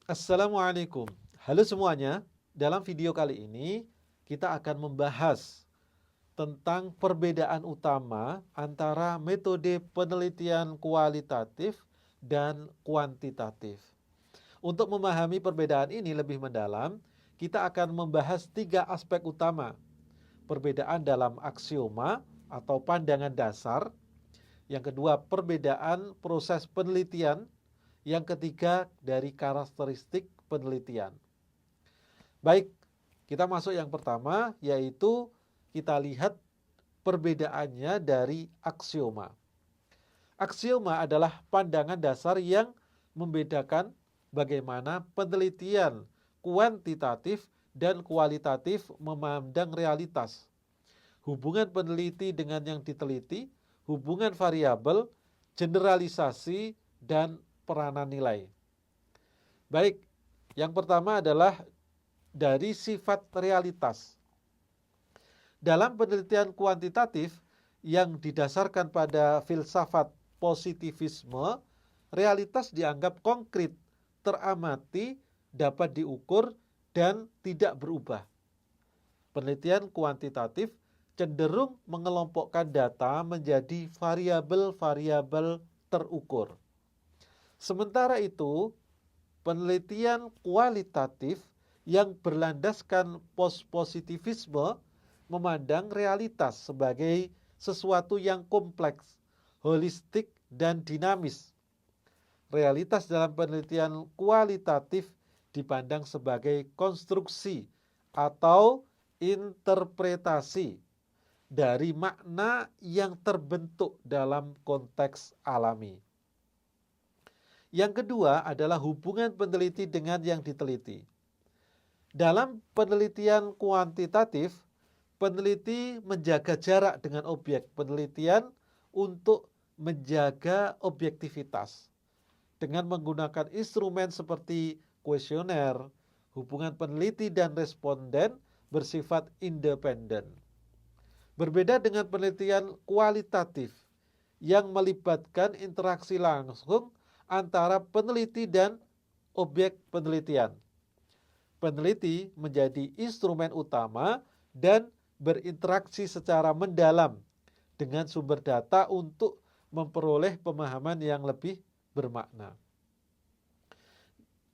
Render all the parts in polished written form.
Assalamualaikum. Halo semuanya. Dalam video kali ini kita akan membahas tentang perbedaan utama antara metode penelitian kualitatif dan kuantitatif. Untuk memahami perbedaan ini lebih mendalam, kita akan membahas tiga aspek utama. Perbedaan dalam aksioma atau pandangan dasar. Yang kedua, perbedaan proses penelitian. Yang ketiga, dari karakteristik penelitian. Baik, kita masuk yang pertama, yaitu kita lihat perbedaannya dari aksioma. Aksioma adalah pandangan dasar yang membedakan bagaimana penelitian kuantitatif dan kualitatif memandang realitas. Hubungan peneliti dengan yang diteliti, hubungan variabel, generalisasi, dan peranan nilai. Baik, yang pertama adalah dari sifat realitas. Dalam penelitian kuantitatif yang didasarkan pada filsafat positivisme, realitas dianggap konkret, teramati, dapat diukur, dan tidak berubah. Penelitian kuantitatif cenderung mengelompokkan data menjadi variabel-variabel terukur. Sementara itu, penelitian kualitatif yang berlandaskan positivisme memandang realitas sebagai sesuatu yang kompleks, holistik, dan dinamis. Realitas dalam penelitian kualitatif dipandang sebagai konstruksi atau interpretasi dari makna yang terbentuk dalam konteks alami. Yang kedua adalah hubungan peneliti dengan yang diteliti. Dalam penelitian kuantitatif, peneliti menjaga jarak dengan objek penelitian untuk menjaga objektivitas. Dengan menggunakan instrumen seperti kuesioner, hubungan peneliti dan responden bersifat independen. Berbeda dengan penelitian kualitatif yang melibatkan interaksi langsung antara peneliti dan objek penelitian. Peneliti menjadi instrumen utama dan berinteraksi secara mendalam dengan sumber data untuk memperoleh pemahaman yang lebih bermakna.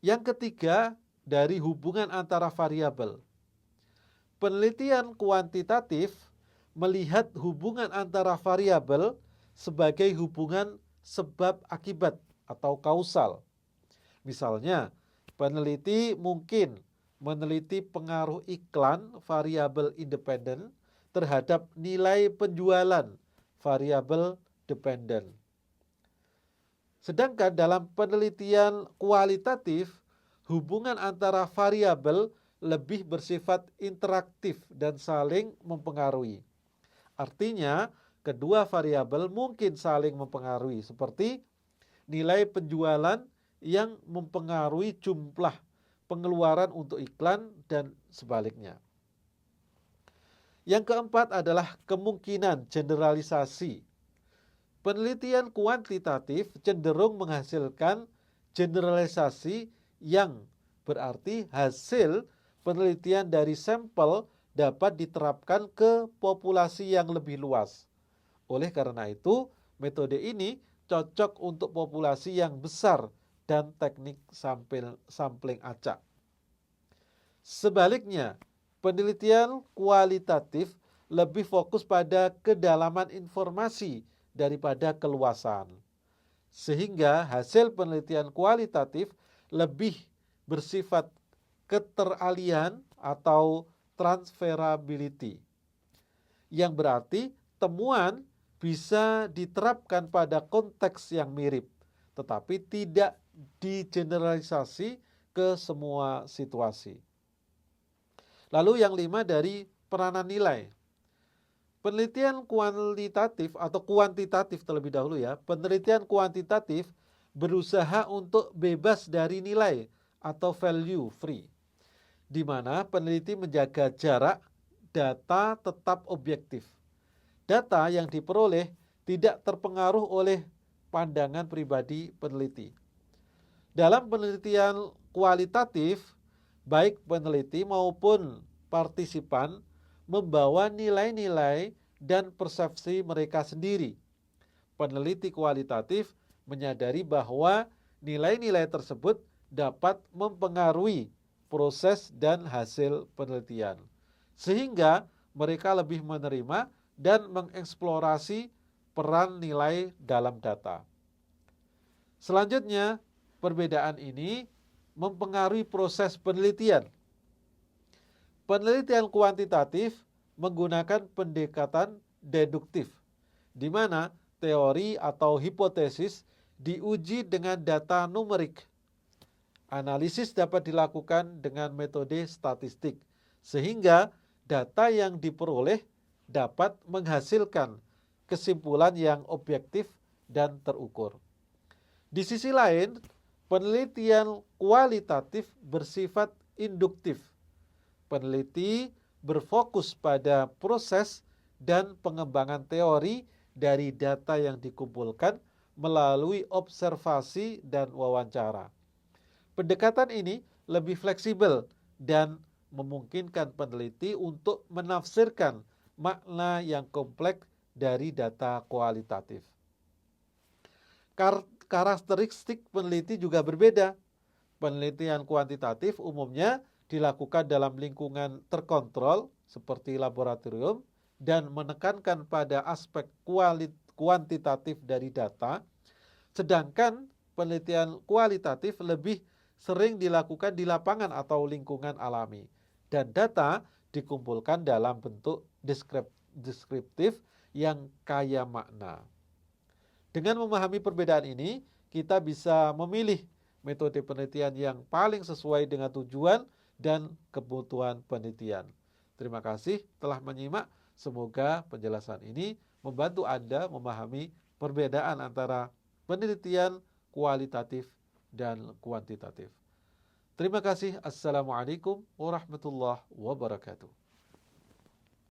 Yang ketiga, dari hubungan antara variabel. Penelitian kuantitatif melihat hubungan antara variabel sebagai hubungan sebab akibat atau kausal. Misalnya, peneliti mungkin meneliti pengaruh iklan variabel independen terhadap nilai penjualan variabel dependen. Sedangkan dalam penelitian kualitatif, hubungan antara variabel lebih bersifat interaktif dan saling mempengaruhi. Artinya, kedua variabel mungkin saling mempengaruhi, seperti nilai penjualan yang mempengaruhi jumlah pengeluaran untuk iklan dan sebaliknya. Yang keempat adalah kemungkinan generalisasi. Penelitian kuantitatif cenderung menghasilkan generalisasi yang berarti hasil penelitian dari sampel dapat diterapkan ke populasi yang lebih luas. Oleh karena itu, metode ini cocok untuk populasi yang besar dan teknik sampling acak. Sebaliknya, penelitian kualitatif lebih fokus pada kedalaman informasi daripada keluasan. Sehingga hasil penelitian kualitatif lebih bersifat keteralian atau transferability. Yang berarti temuan bisa diterapkan pada konteks yang mirip, tetapi tidak digeneralisasi ke semua situasi. Lalu yang 5 dari peranan nilai. Penelitian kualitatif atau kuantitatif terlebih dahulu ya. Penelitian kuantitatif berusaha untuk bebas dari nilai atau value free, di mana peneliti menjaga jarak, data tetap objektif. Data yang diperoleh tidak terpengaruh oleh pandangan pribadi peneliti. Dalam penelitian kualitatif, baik peneliti maupun partisipan membawa nilai-nilai dan persepsi mereka sendiri. Peneliti kualitatif menyadari bahwa nilai-nilai tersebut dapat mempengaruhi proses dan hasil penelitian, sehingga mereka lebih menerima dan mengeksplorasi peran nilai dalam data. Selanjutnya, perbedaan ini mempengaruhi proses penelitian. Penelitian kuantitatif menggunakan pendekatan deduktif, di mana teori atau hipotesis diuji dengan data numerik. Analisis dapat dilakukan dengan metode statistik, sehingga data yang diperoleh dapat menghasilkan kesimpulan yang objektif dan terukur. Di sisi lain, penelitian kualitatif bersifat induktif. Peneliti berfokus pada proses dan pengembangan teori dari data yang dikumpulkan melalui observasi dan wawancara. Pendekatan ini lebih fleksibel dan memungkinkan peneliti untuk menafsirkan makna yang kompleks dari data kualitatif. Karakteristik peneliti juga berbeda. Penelitian kuantitatif umumnya dilakukan dalam lingkungan terkontrol seperti laboratorium dan menekankan pada aspek kuantitatif dari data, sedangkan penelitian kualitatif lebih sering dilakukan di lapangan atau lingkungan alami, dan data dikumpulkan dalam bentuk deskriptif yang kaya makna. Dengan memahami perbedaan ini, kita bisa memilih metode penelitian yang paling sesuai dengan tujuan dan kebutuhan penelitian. Terima kasih telah menyimak. Semoga penjelasan ini membantu Anda memahami perbedaan antara penelitian kualitatif dan kuantitatif. Terima kasih. Assalamualaikum warahmatullahi wabarakatuh.